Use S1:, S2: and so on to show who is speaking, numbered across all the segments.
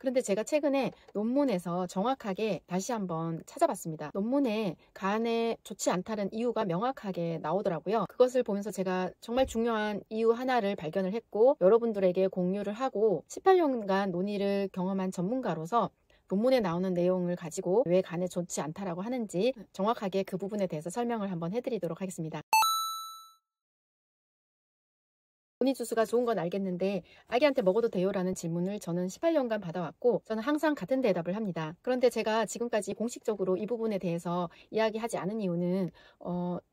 S1: 그런데 제가 최근에 논문에서 정확하게 다시 한번 찾아봤습니다. 논문에 간에 좋지 않다는 이유가 명확하게 나오더라고요. 그것을 보면서 제가 정말 중요한 이유 하나를 발견을 했고 여러분들에게 공유를 하고 18년간 논의를 경험한 전문가로서 논문에 나오는 내용을 가지고 왜 간에 좋지 않다라고 하는지 정확하게 그 부분에 대해서 설명을 한번 해드리도록 하겠습니다. 논이 주스가 좋은 건 알겠는데 아기한테 먹어도 돼요? 라는 질문을 저는 18년간 받아왔고 저는 항상 같은 대답을 합니다. 그런데 제가 지금까지 공식적으로 이 부분에 대해서 이야기하지 않은 이유는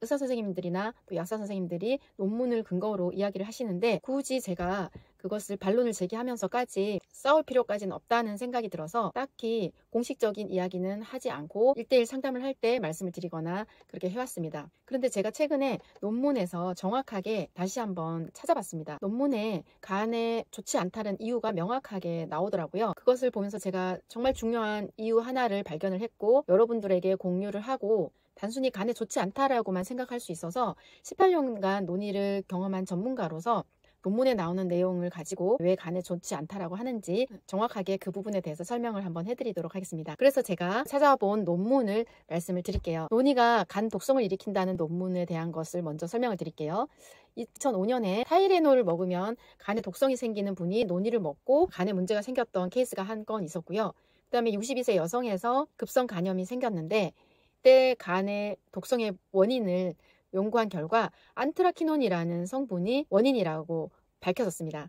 S1: 의사 선생님들이나 또 약사 선생님들이 논문을 근거로 이야기를 하시는데 굳이 제가 그것을 반론을 제기하면서까지 싸울 필요까지는 없다는 생각이 들어서 딱히 공식적인 이야기는 하지 않고 1대1 상담을 할 때 말씀을 드리거나 그렇게 해왔습니다. 그런데 제가 최근에 논문에서 정확하게 다시 한번 찾아봤습니다. 논문에 간에 좋지 않다는 이유가 명확하게 나오더라고요. 그것을 보면서 제가 정말 중요한 이유 하나를 발견을 했고 여러분들에게 공유를 하고 단순히 간에 좋지 않다라고만 생각할 수 있어서 18년간 논의를 경험한 전문가로서 논문에 나오는 내용을 가지고 왜 간에 좋지 않다라고 하는지 정확하게 그 부분에 대해서 설명을 한번 해드리도록 하겠습니다. 그래서 제가 찾아본 논문을 말씀을 드릴게요. 논이가 간 독성을 일으킨다는 논문에 대한 것을 먼저 설명을 드릴게요. 2005년에 타이레놀을 먹으면 간에 독성이 생기는 분이 논이를 먹고 간에 문제가 생겼던 케이스가 한 건 있었고요. 그 다음에 62세 여성에서 급성 간염이 생겼는데 그때 간의 독성의 원인을 연구한 결과 안트라키논이라는 성분이 원인이라고 밝혀졌습니다.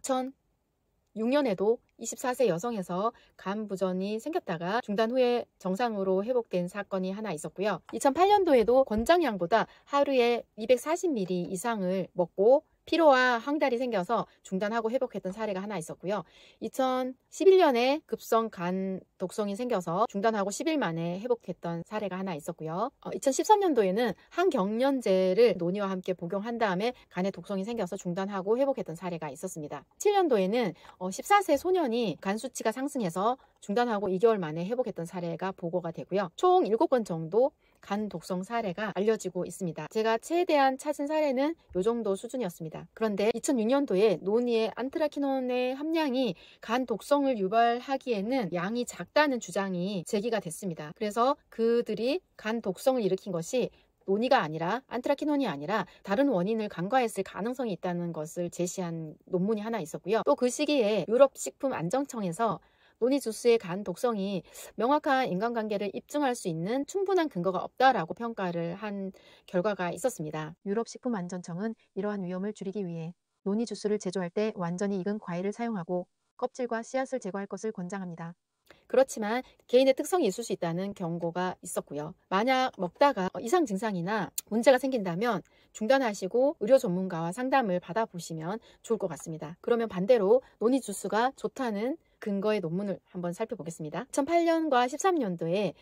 S1: 2006년에도 24세 여성에서 간 부전이 생겼다가 중단 후에 정상으로 회복된 사건이 하나 있었고요. 2008년도에도 권장량보다 하루에 240ml 이상을 먹고 피로와 항달이 생겨서 중단하고 회복했던 사례가 하나 있었고요. 2011년에 급성 간 독성이 생겨서 중단하고 10일 만에 회복했던 사례가 하나 있었고요. 2013년도에는 항경련제를 논이와 함께 복용한 다음에 간에 독성이 생겨서 중단하고 회복했던 사례가 있었습니다. 7년도에는 14세 소년이 간 수치가 상승해서 중단하고 2개월 만에 회복했던 사례가 보고가 되고요. 총 7건 정도 간 독성 사례가 알려지고 있습니다. 제가 최대한 찾은 사례는 이 정도 수준이었습니다. 그런데 2006년도에 논이의 안트라키논의 함량이 간 독성을 유발하기에는 양이 작다는 주장이 제기가 됐습니다. 그래서 그들이 간 독성을 일으킨 것이 논이가 아니라 안트라키논이 아니라 다른 원인을 간과했을 가능성이 있다는 것을 제시한 논문이 하나 있었고요. 또 그 시기에 유럽식품안정청에서 논이 주스의 간 독성이 명확한 인간관계를 입증할 수 있는 충분한 근거가 없다라고 평가를 한 결과가 있었습니다. 유럽식품안전청은 이러한 위험을 줄이기 위해 논이 주스를 제조할 때 완전히 익은 과일을 사용하고 껍질과 씨앗을 제거할 것을 권장합니다. 그렇지만 개인의 특성이 있을 수 있다는 경고가 있었고요. 만약 먹다가 이상 증상이나 문제가 생긴다면 중단하시고 의료 전문가와 상담을 받아보시면 좋을 것 같습니다. 그러면 반대로 논이 주스가 좋다는 근거의 논문을 한번 살펴보겠습니다. 2008년과 13년도에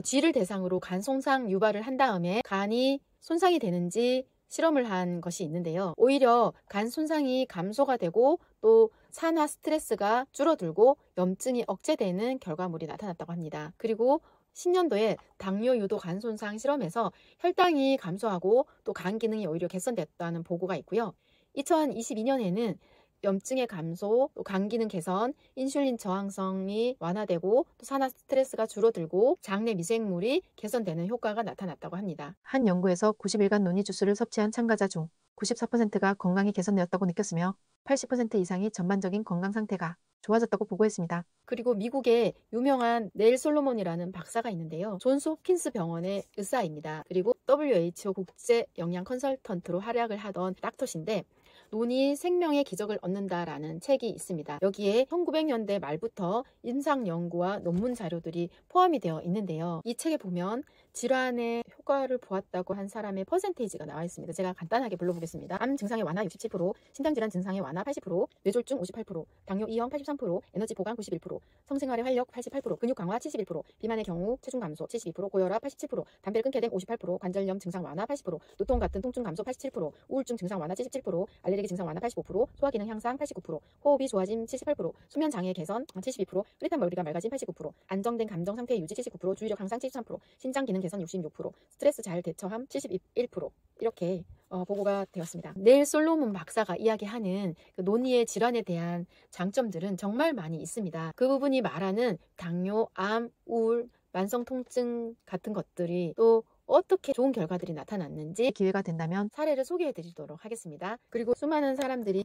S1: 쥐를 대상으로 간 손상 유발을 한 다음에 간이 손상이 되는지 실험을 한 것이 있는데요. 오히려 간 손상이 감소가 되고 또 산화 스트레스가 줄어들고 염증이 억제되는 결과물이 나타났다고 합니다. 그리고 10년도에 당뇨 유도 간 손상 실험에서 혈당이 감소하고 또 간 기능이 오히려 개선됐다는 보고가 있고요. 2022년에는 염증의 감소, 또 간 기능 개선, 인슐린 저항성이 완화되고 또 산화 스트레스가 줄어들고 장내 미생물이 개선되는 효과가 나타났다고 합니다. 한 연구에서 90일간 논이 주스를 섭취한 참가자 중 94%가 건강이 개선되었다고 느꼈으며 80% 이상이 전반적인 건강 상태가 좋아졌다고 보고했습니다. 그리고 미국의 유명한 네일 솔로몬이라는 박사가 있는데요. 존스 홉킨스 병원의 의사입니다. 그리고 WHO 국제 영양 컨설턴트로 활약을 하던 닥터신데 논이 생명의 기적을 얻는다라는 책이 있습니다. 여기에 1900년대 말부터 임상 연구와 논문 자료들이 포함이 되어 있는데요. 이 책에 보면 질환의 효과를 보았다고 한 사람의 퍼센테이지가 나와 있습니다. 제가 간단하게 불러보겠습니다. 암 증상의 완화 67%, 신장질환 증상의 완화 80%, 뇌졸중 58%, 당뇨 2형 83%, 에너지 보강 91%, 성생활의 활력 88%, 근육 강화 71%, 비만의 경우 체중 감소 72%, 고혈압 87%, 담배를 끊게 된 58%, 관절염 증상 완화 80%, 두통 같은 통증 감소 87%, 우울증 증상 완화 77%, 알레르기 증상 완화 85%, 소화기능 향상 89%, 호흡이 좋아짐 78%, 수면 장애 개선 72%, 흐릿한 머리가 맑아짐 89%, 안정된 감정 상태 유지 79%, 주의력 향상 73%, 신장 기능 기능 개선 66%, 스트레스 잘 대처함 71%, 이렇게 보고가 되었습니다. 네일 솔로몬 박사가 이야기하는 그 논의의 질환에 대한 장점들은 정말 많이 있습니다. 그 부분이 말하는 당뇨, 암, 우울, 만성 통증 같은 것들이 또 어떻게 좋은 결과들이 나타났는지 기회가 된다면 사례를 소개해 드리도록 하겠습니다. 그리고 수많은 사람들이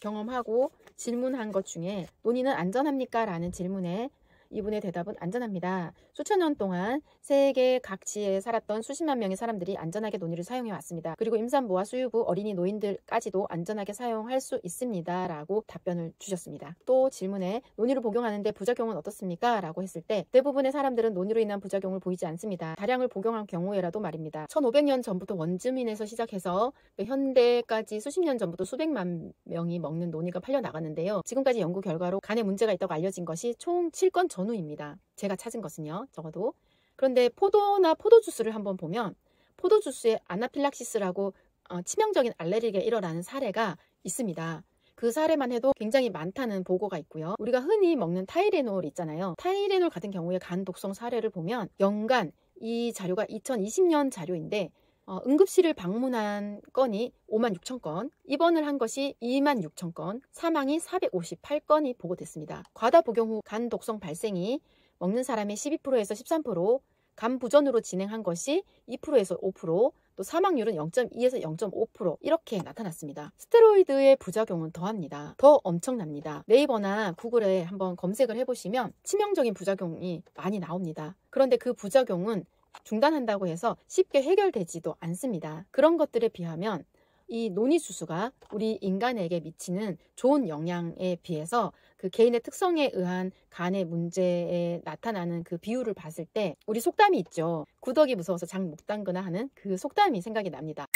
S1: 경험하고 질문한 것 중에 논의는 안전합니까? 라는 질문에 이분의 대답은 안전합니다. 수천 년 동안 세계 각지에 살았던 수십만 명의 사람들이 안전하게 논의를 사용해 왔습니다. 그리고 임산부와 수유부, 어린이, 노인들까지도 안전하게 사용할 수 있습니다. 라고 답변을 주셨습니다. 또 질문에 논의를 복용하는데 부작용은 어떻습니까? 라고 했을 때 대부분의 사람들은 논의로 인한 부작용을 보이지 않습니다. 다량을 복용한 경우에라도 말입니다. 1500년 전부터 원주민에서 시작해서 현대까지 수십 년 전부터 수백만 명이 먹는 논의가 팔려나갔는데요. 지금까지 연구 결과로 간에 문제가 있다고 알려진 것이 총 7건 전후입니다. 제가 찾은 것은요, 적어도. 그런데 포도나 포도주스를 한번 보면 포도주스에 아나필락시스라고 치명적인 알레르기가 일어나는 사례가 있습니다. 그 사례만 해도 굉장히 많다는 보고가 있고요. 우리가 흔히 먹는 타이레놀 있잖아요. 타이레놀 같은 경우에 간 독성 사례를 보면 연간, 이 자료가 2020년 자료인데 응급실을 방문한 건이 56,000건, 입원을 한 것이 26,000건, 사망이 458건이 보고됐습니다. 과다 복용 후 간 독성 발생이 먹는 사람의 12%에서 13%, 간 부전으로 진행한 것이 2%에서 5%, 또 사망률은 0.2에서 0.5% 이렇게 나타났습니다. 스테로이드의 부작용은 더합니다. 더 엄청납니다. 네이버나 구글에 한번 검색을 해보시면 치명적인 부작용이 많이 나옵니다. 그런데 그 부작용은 중단한다고 해서 쉽게 해결되지도 않습니다. 그런 것들에 비하면 이 노니수수가 우리 인간에게 미치는 좋은 영향에 비해서 그 개인의 특성에 의한 간의 문제에 나타나는 그 비율을 봤을 때 우리 속담이 있죠. 구더기 무서워서 장 못 담그나 하는 그 속담이 생각이 납니다.